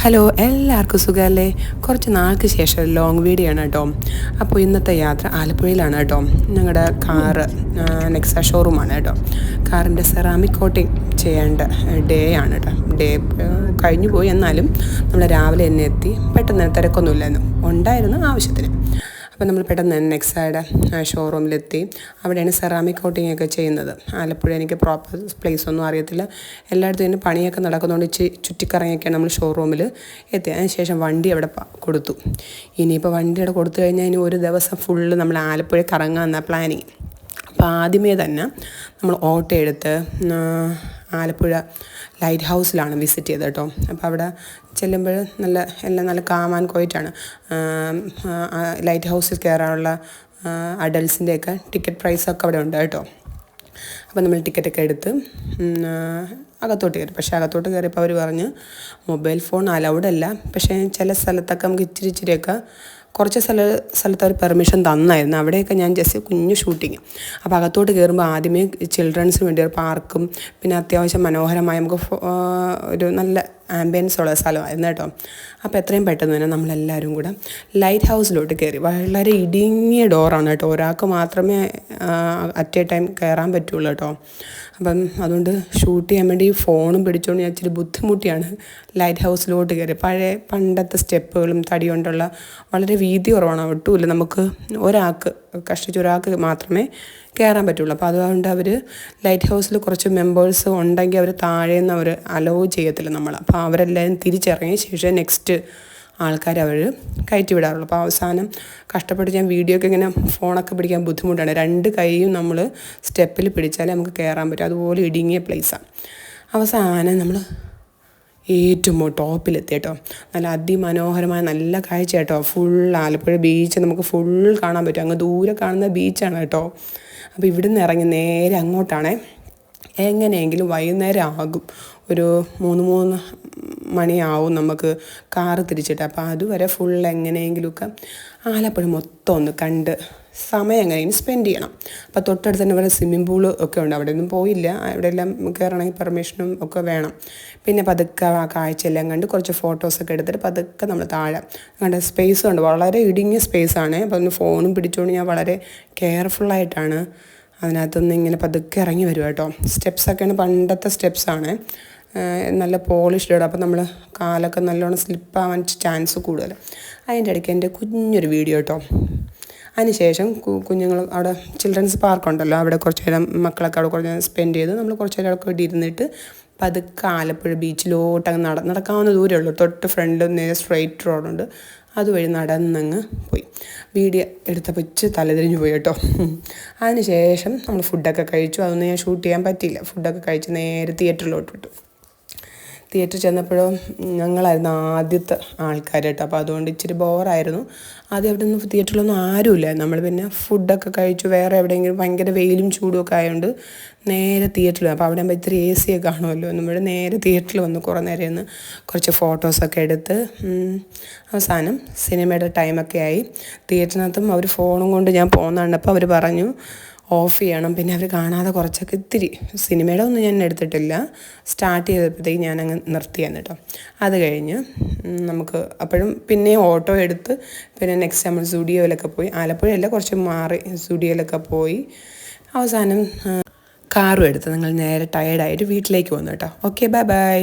Hello, എല്ലാവർക്കും സുഖമല്ലേ? കുറച്ച് നാൾക്ക് ശേഷം ഒരു ലോങ് വീഡിയോ ആണ് കേട്ടോ. അപ്പോൾ ഇന്നത്തെ യാത്ര ആലപ്പുഴയിലാണ് കേട്ടോ. ഞങ്ങളുടെ കാറ് നെക്സ ഷോറൂമാണ് കേട്ടോ. കാറിൻ്റെ സെറാമിക് കോട്ടിങ് ചെയ്യേണ്ട ഡേ ആണ് കേട്ടോ. ഡേ കഴിഞ്ഞു പോയി, എന്നാലും നമ്മൾ രാവിലെ തന്നെ എത്തി. പെട്ടെന്ന് തിരക്കൊന്നുമില്ലായിരുന്നു, ഉണ്ടായിരുന്നു ആവശ്യത്തിന്. അപ്പോൾ നമ്മൾ പെട്ടെന്ന് നെക്സയുടെ ഷോറൂമിലെത്തി. അവിടെയാണ് സെറാമിക് കോട്ടിംഗ് ഒക്കെ ചെയ്യുന്നത്. ആലപ്പുഴ എനിക്ക് പ്രോപ്പർ പ്ലേസ് ഒന്നും അറിയത്തില്ല. എല്ലായിടത്തും ഇതിന് പണിയൊക്കെ നടക്കുന്നതുകൊണ്ട് ചുറ്റിക്കറങ്ങിയൊക്കെയാണ് നമ്മൾ ഷോറൂമിൽ എത്തി. അതിന് ശേഷം വണ്ടി അവിടെ കൊടുത്തു. ഇനിയിപ്പോൾ വണ്ടി അവിടെ കൊടുത്തു കഴിഞ്ഞാൽ ഇനി ഒരു ദിവസം ഫുള്ള് നമ്മൾ ആലപ്പുഴ കറങ്ങാമെന്ന പ്ലാനിങ്. അപ്പോൾ ആദ്യമേ തന്നെ നമ്മൾ ഓട്ടോ എടുത്ത് ആലപ്പുഴ ലൈറ്റ് ഹൗസിലാണ് വിസിറ്റ് ചെയ്തത് കേട്ടോ. അപ്പോൾ അവിടെ ചെല്ലുമ്പോൾ എല്ലാം നല്ല കാം ആൻഡ് ക്വയറ്റാണ്. ലൈറ്റ് ഹൗസിൽ കയറാനുള്ള അഡൽസിൻ്റെയൊക്കെ ടിക്കറ്റ് പ്രൈസൊക്കെ അവിടെ ഉണ്ട് കേട്ടോ. അപ്പോൾ നമ്മൾ ടിക്കറ്റൊക്കെ എടുത്ത് അകത്തോട്ട് കയറി. പക്ഷേ അകത്തോട്ട് കയറിയപ്പോൾ അവർ പറഞ്ഞ് മൊബൈൽ ഫോൺ അലൗഡല്ല. പക്ഷേ ചില സ്ഥലത്തൊക്കെ നമുക്ക് ഇച്ചിരിയൊക്കെ കുറച്ച് സ്ഥലത്ത് അവർ പെർമിഷൻ തന്നായിരുന്നു. അവിടെയൊക്കെ ഞാൻ ജസ്റ്റ് കുഞ്ഞു ഷൂട്ടിങ്. അപ്പോൾ അകത്തോട്ട് കയറുമ്പോൾ ആദ്യമേ ചിൽഡ്രൻസിന് വേണ്ടി ഒരു പാർക്കും പിന്നെ അത്യാവശ്യം മനോഹരമായ നമുക്ക് ഒരു നല്ല ആംബിയൻസ് ഉള്ള സ്ഥലമായിരുന്നു കേട്ടോ. അപ്പോൾ എത്രയും പെട്ടെന്ന് തന്നെ നമ്മളെല്ലാവരും കൂടെ ലൈറ്റ് ഹൗസിലോട്ട് കയറി. വളരെ ഇടുങ്ങിയ ഡോറാണ് കേട്ടോ. ഒരാൾക്ക് മാത്രമേ അറ്റ് എ ടൈം കയറാൻ പറ്റുള്ളൂ കേട്ടോ. അപ്പം അതുകൊണ്ട് ഷൂട്ട് ചെയ്യാൻ വേണ്ടി ഫോണും പിടിച്ചുകൊണ്ട് ഞാൻ ഇച്ചിരി ബുദ്ധിമുട്ടിയാണ് ലൈറ്റ് ഹൗസിലോട്ട് കയറി. പണ്ടത്തെ സ്റ്റെപ്പുകളും തടി കൊണ്ടുള്ള വളരെ വീതി കുറവാണ്. ഒട്ടുമില്ല, നമുക്ക് ഒരാൾക്ക് മാത്രമേ കയറാൻ പറ്റുള്ളൂ. അപ്പോൾ അതുകൊണ്ട് അവർ ലൈറ്റ് ഹൗസിൽ കുറച്ച് മെമ്പേഴ്സ് ഉണ്ടെങ്കിൽ അവർ താഴേന്ന് അവർ അലോ ചെയ്യത്തില്ല നമ്മൾ. അപ്പോൾ അവരെല്ലാവരും തിരിച്ചിറങ്ങിയ ശേഷം നെക്സ്റ്റ് ആൾക്കാർ അവർ കയറ്റി വിടാറുള്ളൂ. അപ്പോൾ അവസാനം കഷ്ടപ്പെട്ട് ഞാൻ വീഡിയോ ഒക്കെ ഇങ്ങനെ ഫോണൊക്കെ പിടിക്കാൻ ബുദ്ധിമുട്ടാണ്. രണ്ട് കൈയും നമ്മൾ സ്റ്റെപ്പിൽ പിടിച്ചാലേ നമുക്ക് കയറാൻ പറ്റും. അതുപോലെ ഇടുങ്ങിയ പ്ലേസാണ്. അവസാനം നമ്മൾ ഏറ്റവും ടോപ്പിലെത്തി കേട്ടോ. നല്ല അതിമനോഹരമായ നല്ല കാഴ്ച കേട്ടോ. ഫുൾ ആലപ്പുഴ ബീച്ച് നമുക്ക് ഫുൾ കാണാൻ പറ്റും. അങ്ങ് ദൂരെ കാണുന്ന ബീച്ചാണ് കേട്ടോ. അപ്പോൾ ഇവിടുന്ന് ഇറങ്ങി നേരെ അങ്ങോട്ടാണേ. എങ്ങനെയെങ്കിലും വൈകുന്നേരം ആകും, ഒരു 3 മണിയാവും നമുക്ക് കാറ് തിരിച്ചിട്ട്. അപ്പോൾ അതുവരെ ഫുൾ എങ്ങനെയെങ്കിലുമൊക്കെ ആലപ്പുഴ മൊത്തം ഒന്ന് കണ്ട് സമയം എങ്ങനെയെങ്കിലും സ്പെൻഡ് ചെയ്യണം. അപ്പോൾ തൊട്ടടുത്ത് തന്നെ ഇവിടെ സ്വിമ്മിംഗ് പൂള് ഒക്കെ ഉണ്ട്. അവിടെ ഒന്നും പോയില്ല. അവിടെ എല്ലാം കയറണമെങ്കിൽ പെർമിഷനും ഒക്കെ വേണം. പിന്നെ പതുക്കെ ആ കാഴ്ചയെല്ലാം കണ്ട് കുറച്ച് ഫോട്ടോസൊക്കെ എടുത്തിട്ട് പതുക്കെ നമ്മൾ താഴെ കണ്ട സ്പേസ് ഉണ്ട്. വളരെ ഇടുങ്ങിയ സ്പേസാണ്. അപ്പോൾ ഒന്ന് ഫോണും പിടിച്ചുകൊണ്ട് ഞാൻ വളരെ കെയർഫുള്ളായിട്ടാണ് അതിനകത്തുനിന്ന് ഇങ്ങനെ പതുക്കെ ഇറങ്ങി വരും കേട്ടോ. സ്റ്റെപ്സൊക്കെയാണ് പണ്ടത്തെ സ്റ്റെപ്സാണ്, നല്ല പോളിഷ്ഡ്. അപ്പോൾ നമ്മൾ കാലൊക്കെ നല്ലോണം സ്ലിപ്പാവാൻ ചാൻസ് കൂടുതൽ. അതിൻ്റെ ഇടയ്ക്ക് എൻ്റെ കുഞ്ഞൊരു വീഡിയോ കേട്ടോ. അതിനുശേഷം കുഞ്ഞുങ്ങൾ അവിടെ ചിൽഡ്രൻസ് പാർക്കുണ്ടല്ലോ, അവിടെ കുറച്ച് നേരം മക്കളൊക്കെ അവിടെ കുറച്ച് നേരം സ്പെൻഡ് ചെയ്ത് നമ്മൾ കുറച്ച് നേരം ഒക്കെ ഇരുന്നിട്ട് പതുക്കെ ആലപ്പുഴ ബീച്ചിലോട്ട് അങ്ങ് നടക്കാവുന്ന ദൂരമേ ഉള്ളൂ. തൊട്ട് ഫ്രണ്ടിൽ നേരെ സ്ട്രെയിറ്റ് റോഡുണ്ട്. അതുവഴി നടന്നങ്ങ് പോയി. വീഡിയോ എടുത്തപ്പോൾ തലതിരിഞ്ഞ് പോയി കേട്ടോ. അതിന് ശേഷം നമ്മൾ ഫുഡൊക്കെ കഴിച്ചു. അതൊന്നും ഞാൻ ഷൂട്ട് ചെയ്യാൻ പറ്റിയില്ല. ഫുഡൊക്കെ കഴിച്ച് നേരെ തിയേറ്ററിലോട്ട് വിട്ടു. തിയേറ്ററിൽ ചെന്നപ്പോഴും ഞങ്ങളായിരുന്നു ആദ്യത്തെ ആൾക്കാർ കേട്ടോ. അപ്പോൾ അതുകൊണ്ട് ഇച്ചിരി ബോറായിരുന്നു. ആദ്യം അവിടെ നിന്ന് തിയേറ്ററിലൊന്നും ആരുമില്ല. നമ്മൾ പിന്നെ ഫുഡൊക്കെ കഴിച്ചു. വേറെ എവിടെയെങ്കിലും ഭയങ്കര വെയിലും ചൂടും ഒക്കെ ആയതുകൊണ്ട് നേരെ തിയേറ്ററിൽ. അപ്പോൾ അവിടെ ആകുമ്പോൾ ഇത്തിരി AC ഒക്കെ കാണുമല്ലോ. നമ്മൾ നേരെ തിയേറ്ററിൽ വന്ന് കുറേ നേരം ഇരുന്ന് കുറച്ച് ഫോട്ടോസൊക്കെ എടുത്ത് അവസാനം സിനിമയുടെ ടൈമൊക്കെ ആയി. തിയേറ്ററിനകത്തും അവർ ഫോണും കൊണ്ട് ഞാൻ പോകുന്നുണ്ടപ്പോൾ അവർ പറഞ്ഞു ഓഫ് ചെയ്യണം. പിന്നെ അവർ കാണാതെ കുറച്ചൊക്കെ ഇത്തിരി സിനിമയുടെ ഒന്നും ഞാൻ എടുത്തിട്ടില്ല. സ്റ്റാർട്ട് ചെയ്തപ്പോഴത്തേക്ക് ഞാനങ്ങ് നിർത്തിയായിരുന്നു കേട്ടോ. അത് കഴിഞ്ഞ് നമുക്ക് അപ്പോഴും പിന്നെയും ഓട്ടോ എടുത്ത് പിന്നെ നെക്സ്റ്റ് നമ്മൾ സ്റ്റുഡിയോയിലൊക്കെ പോയി. ആലപ്പുഴയല്ല, കുറച്ച് മാറി സ്റ്റുഡിയോയിലൊക്കെ പോയി. അവസാനം കാറും എടുത്ത് നിങ്ങൾ നേരെ ടയേർഡായിട്ട് വീട്ടിലേക്ക് വന്നു കേട്ടോ. Okay, by.